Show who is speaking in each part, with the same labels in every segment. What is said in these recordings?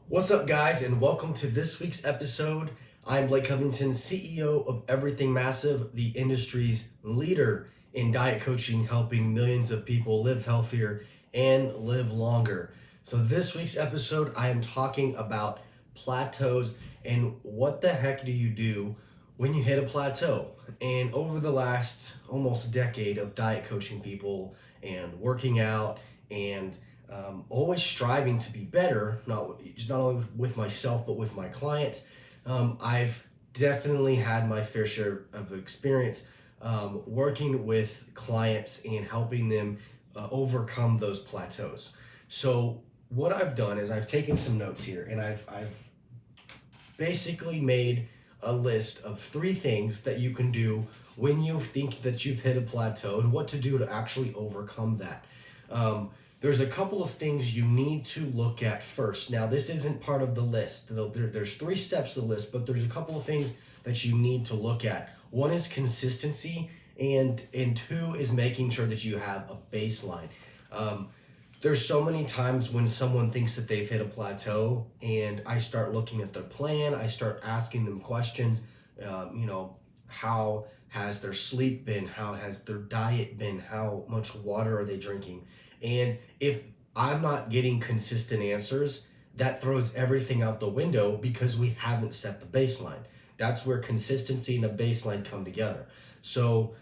Speaker 1: What's up, guys, and welcome to this week's episode. I'm Blake Covington, CEO of Everything Massive, the industry's leader in diet coaching, helping millions of people live healthier and live longer. So, this week's episode, I am talking about plateaus and what the heck do you do when you hit a plateau. And over the last almost decade of diet coaching people and working out and always striving to be better, not only with myself but with my clients. I've definitely had my fair share of experience working with clients and helping them overcome those plateaus. So what I've done is I've taken some notes here, and I've basically made a list of 3 things that you can do when you think that you've hit a plateau and what to do to actually overcome that. There's a couple of things you need to look at first. Now, this isn't part of the list. There's 3 steps to the list, but there's a couple of things that you need to look at. One is consistency, and 2 is making sure that you have a baseline. There's so many times when someone thinks that they've hit a plateau, and I start looking at their plan. I start asking them questions. How has their sleep been? How has their diet been? How much water are they drinking? And if I'm not getting consistent answers, that throws everything out the window because we haven't set the baseline. That's where consistency and a baseline come together. So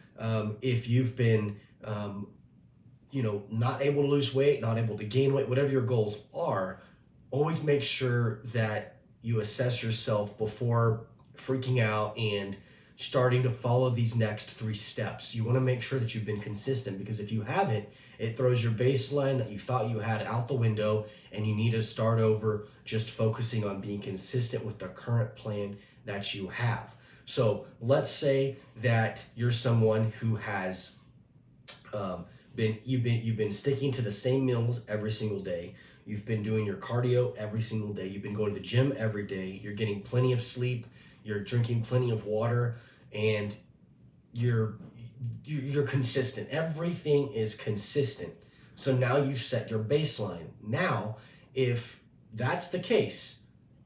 Speaker 1: if you've been, not able to lose weight, not able to gain weight, whatever your goals are, always make sure that you assess yourself before freaking out and starting to follow these next 3 steps. You want to make sure that you've been consistent, because if you haven't, it throws your baseline that you thought you had out the window, and you need to start over just focusing on being consistent with the current plan that you have. So let's say that you're someone who has you've been sticking to the same meals every single day. You've been doing your cardio every single day. You've been going to the gym every day. You're getting plenty of sleep. You're drinking plenty of water, and you're consistent. Everything is consistent. So now you've set your baseline. Now, if that's the case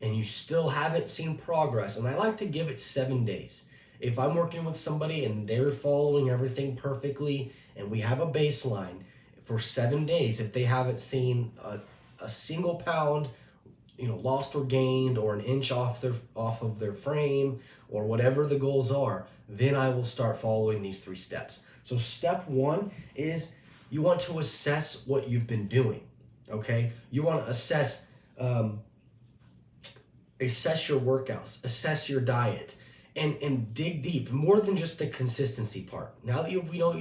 Speaker 1: and you still haven't seen progress, and I like to give it 7 days. If I'm working with somebody and they're following everything perfectly and we have a baseline for 7 days, if they haven't seen a single pound lost or gained, or an inch off of their frame, or whatever the goals are, then I will start following these 3 steps. So step 1 is you want to assess what you've been doing. Okay, you want to assess your workouts, assess your diet, and dig deep, more than just the consistency part. Now that we know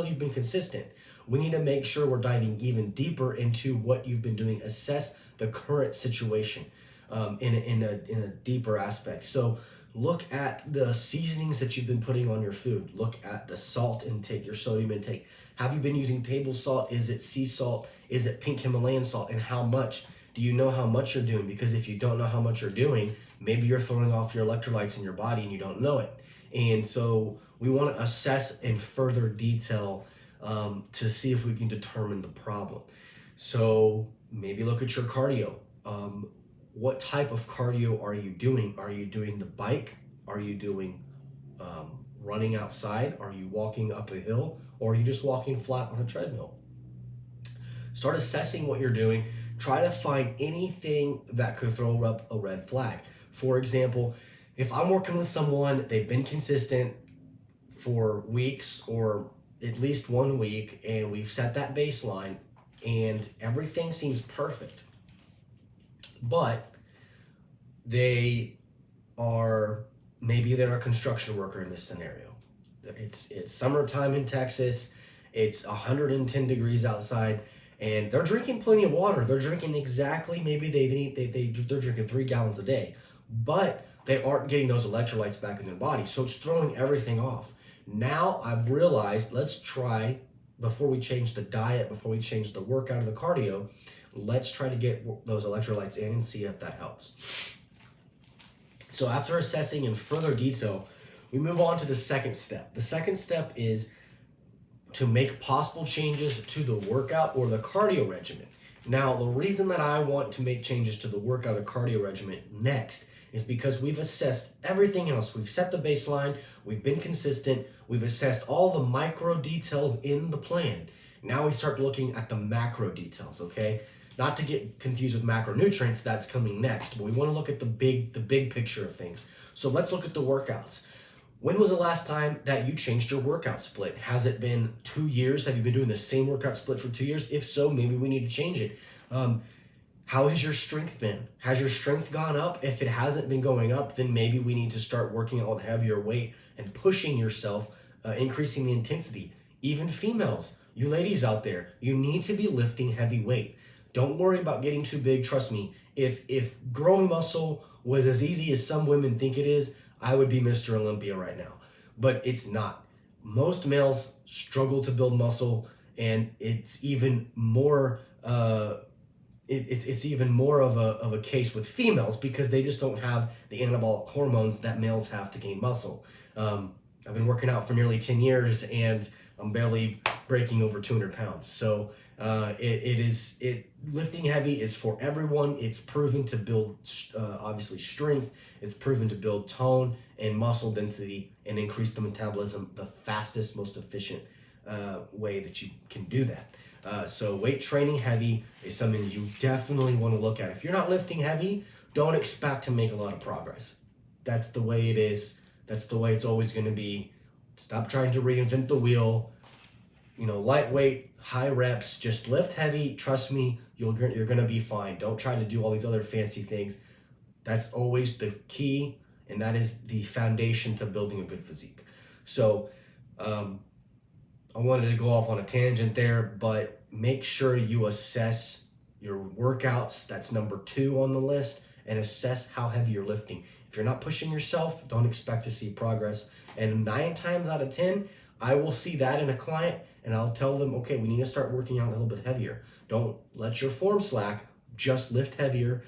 Speaker 1: you've been consistent, we need to make sure we're diving even deeper into what you've been doing. Assess the current situation in a deeper aspect. So look at the seasonings that you've been putting on your food. Look at the salt intake, your sodium intake. Have you been using table salt? Is it sea salt? Is it pink Himalayan salt? And how much? Do you know how much you're doing? Because if you don't know how much you're doing, maybe you're throwing off your electrolytes in your body and you don't know it. And so we want to assess in further detail to see if we can determine the problem. So maybe look at your cardio. What type of cardio are you doing? Are you doing the bike? Are you doing running outside? Are you walking up a hill? Or are you just walking flat on a treadmill? Start assessing what you're doing. Try to find anything that could throw up a red flag. For example, if I'm working with someone, they've been consistent for weeks or at least 1 week, and we've set that baseline and everything seems perfect, but maybe they're a construction worker in this scenario. It's summertime in Texas. It's 110 degrees outside, and they're drinking plenty of water. They're drinking they're drinking 3 gallons a day, but they aren't getting those electrolytes back in their body. So it's throwing everything off. Now I've realized, let's try, before we change the diet, before we change the workout or the cardio, let's try to get those electrolytes in and see if that helps. So after assessing in further detail, we move on to the second step. The second step is to make possible changes to the workout or the cardio regimen. Now, the reason that I want to make changes to the workout or cardio regimen next is because we've assessed everything else. We've set the baseline, we've been consistent, we've assessed all the micro details in the plan. Now we start looking at the macro details, okay? Not to get confused with macronutrients, that's coming next, but we want to look at the big picture of things. So let's look at the workouts. When was the last time that you changed your workout split? Has it been 2 years? Have you been doing the same workout split for 2 years? If so, maybe we need to change it. How has your strength been? Has your strength gone up? If it hasn't been going up, then maybe we need to start working out with heavier weight and pushing yourself, increasing the intensity. Even females, you ladies out there, you need to be lifting heavy weight. Don't worry about getting too big. Trust me, if growing muscle was as easy as some women think it is, I would be Mr. Olympia right now. But it's not. Most males struggle to build muscle, and it's even more it's even more of a case with females because they just don't have the anabolic hormones that males have to gain muscle. I've been working out for nearly 10 years and I'm barely breaking over 200 pounds. So lifting heavy is for everyone. It's proven to build obviously strength. It's proven to build tone and muscle density and increase the metabolism the fastest, most efficient way that you can do that. So weight training heavy is something that you definitely want to look at. If you're not lifting heavy, don't expect to make a lot of progress. That's the way it is. That's the way it's always going to be. Stop trying to reinvent the wheel. Lightweight, high reps, just lift heavy. Trust me, you're going to be fine. Don't try to do all these other fancy things. That's always the key, and that is the foundation to building a good physique. So I wanted to go off on a tangent there, but make sure you assess your workouts. That's number 2 on the list, and assess how heavy you're lifting. If you're not pushing yourself, don't expect to see progress. And 9 times out of 10, I will see that in a client and I'll tell them, okay, we need to start working out a little bit heavier. Don't let your form slack, just lift heavier.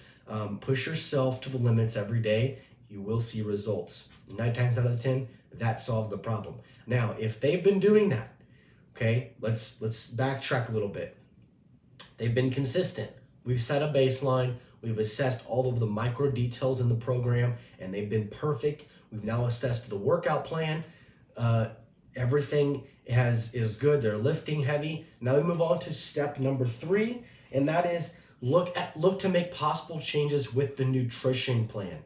Speaker 1: Push yourself to the limits every day. You will see results. 9 times out of 10, that solves the problem. Now, if they've been doing that, okay, let's backtrack a little bit. They've been consistent. We've set a baseline. We've assessed all of the micro details in the program, and they've been perfect. We've now assessed the workout plan. Everything is good. They're lifting heavy. Now we move on to step number 3, and that is look to make possible changes with the nutrition plan.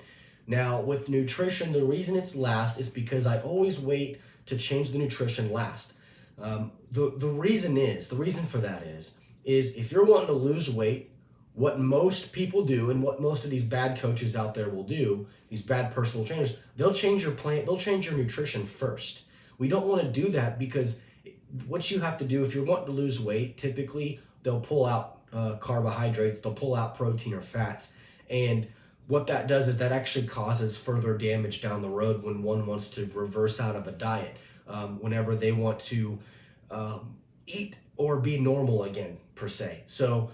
Speaker 1: Now, with nutrition, the reason it's last is because I always wait to change the nutrition last. The reason for that is if you're wanting to lose weight, what most people do and what most of these bad coaches out there will do, these bad personal trainers, they'll change your plan, they'll change your nutrition first. We don't want to do that because what you have to do if you're wanting to lose weight, typically they'll pull out carbohydrates, they'll pull out protein or fats. And what that does is that actually causes further damage down the road when one wants to reverse out of a diet, whenever they want to eat or be normal again, per se. So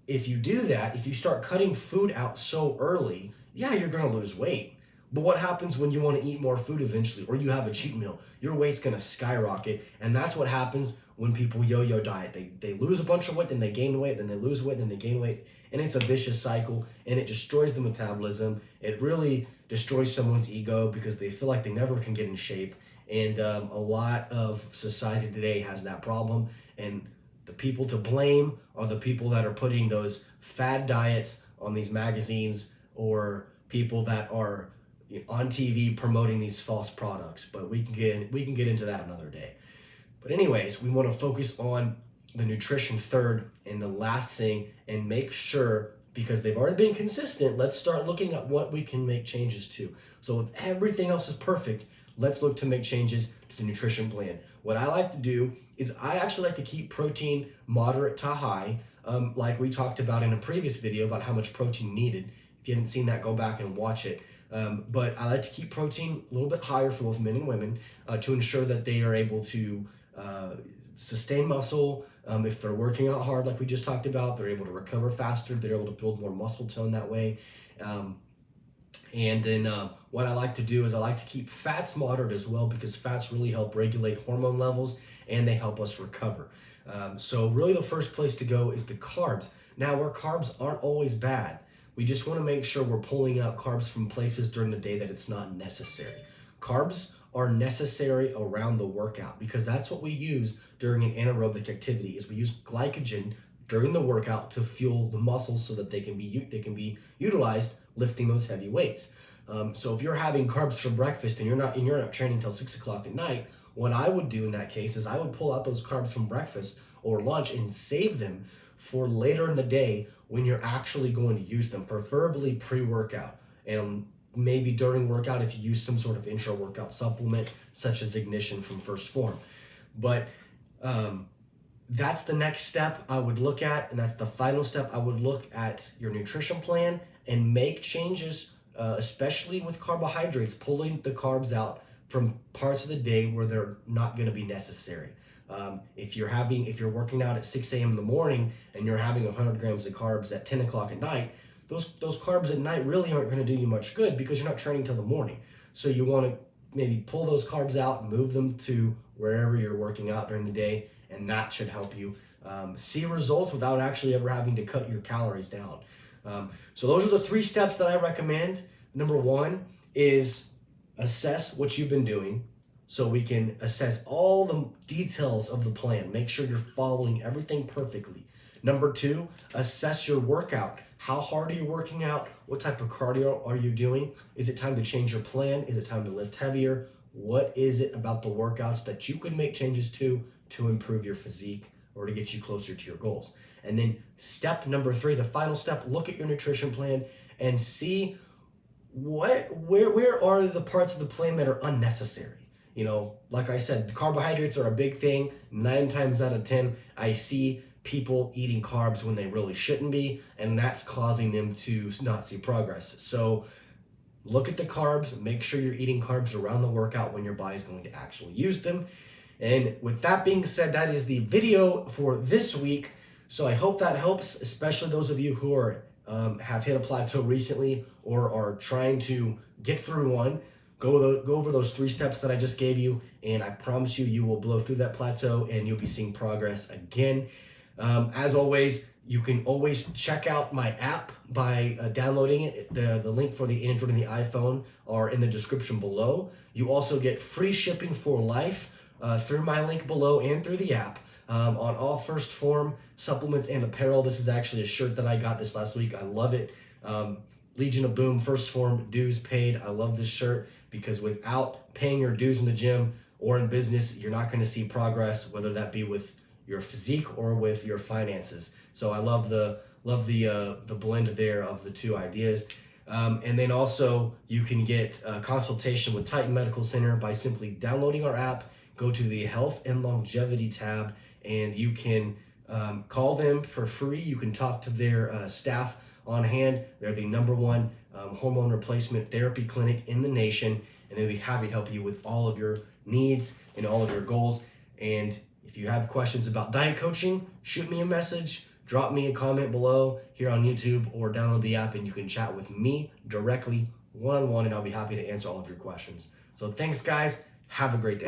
Speaker 1: if you do that, if you start cutting food out so early, yeah, you're going to lose weight. But what happens when you want to eat more food eventually, or you have a cheat meal? Your weight's going to skyrocket, and that's what happens when people yo-yo diet. They lose a bunch of weight, then they gain weight, then they lose weight, then they gain weight, and it's a vicious cycle, and it destroys the metabolism. It really destroys someone's ego because they feel like they never can get in shape, and a lot of society today has that problem, and the people to blame are the people that are putting those fad diets on these magazines, or people that are on TV promoting these false products. But we can get into that another day. But anyways, we want to focus on the nutrition third and the last thing, and make sure, because they've already been consistent, let's start looking at what we can make changes to. So if everything else is perfect, let's look to make changes to the nutrition plan. What I like to do is I actually like to keep protein moderate to high, like we talked about in a previous video about how much protein needed. If you haven't seen that, go back and watch it. But I like to keep protein a little bit higher for both men and women to ensure that they are able to sustain muscle. If they're working out hard, like we just talked about, they're able to recover faster. They're able to build more muscle tone that way. And then what I like to do is I like to keep fats moderate as well, because fats really help regulate hormone levels and they help us recover. So really the first place to go is the carbs. Now, our carbs aren't always bad. We just want to make sure we're pulling out carbs from places during the day that it's not necessary. Carbs are necessary around the workout because that's what we use during an anaerobic activity is we use glycogen during the workout to fuel the muscles so that they can be utilized lifting those heavy weights. So if you're having carbs for breakfast and you're not training till 6 o'clock at night, what I would do in that case is I would pull out those carbs from breakfast or lunch and save them for later in the day when you're actually going to use them, preferably pre-workout. And maybe during workout if you use some sort of intra-workout supplement such as Ignition from First Form. But that's the next step I would look at, and that's the final step. I would look at your nutrition plan and make changes, especially with carbohydrates, pulling the carbs out from parts of the day where they're not going to be necessary. If you're working out at 6 a.m. in the morning and you're having 100 grams of carbs at 10 o'clock at night, those carbs at night really aren't going to do you much good because you're not training till the morning. So you want to maybe pull those carbs out, move them to wherever you're working out during the day, and that should help you see results without actually ever having to cut your calories down. So those are the 3 steps that I recommend. Number 1 is assess what you've been doing so we can assess all the details of the plan. Make sure you're following everything perfectly. Number 2, assess your workout. How hard are you working out? What type of cardio are you doing? Is it time to change your plan? Is it time to lift heavier? What is it about the workouts that you could make changes to improve your physique or to get you closer to your goals? And then step number 3, the final step, look at your nutrition plan and see where are the parts of the plan that are unnecessary. You know, like I said, carbohydrates are a big thing. 9 times out of 10, I see people eating carbs when they really shouldn't be, and that's causing them to not see progress. So look at the carbs, make sure you're eating carbs around the workout when your body's going to actually use them. And with that being said, that is the video for this week. So I hope that helps, especially those of you who are have hit a plateau recently or are trying to get through one. Go over those 3 steps that I just gave you, and I promise you will blow through that plateau and you'll be seeing progress again. As always, you can always check out my app by downloading it. The link for the Android and the iPhone are in the description below. You also get free shipping for life through my link below and through the app on all First Form supplements and apparel. This is actually a shirt that I got this last week. I love it. Legion of Boom, First Form, dues paid. I love this shirt because without paying your dues in the gym or in business, you're not going to see progress, whether that be with your physique or with your finances. So I love the blend there of the 2 ideas. And then also you can get a consultation with Titan Medical Center by simply downloading our app, go to the Health and Longevity tab, and you can call them for free. You can talk to their staff on hand. They're the #1 hormone replacement therapy clinic in the nation, and they'll be happy to help you with all of your needs and all of your goals. And if you have questions about diet coaching, shoot me a message, drop me a comment below here on YouTube, or download the app and you can chat with me directly one-on-one, and I'll be happy to answer all of your questions. So thanks, guys. Have a great day.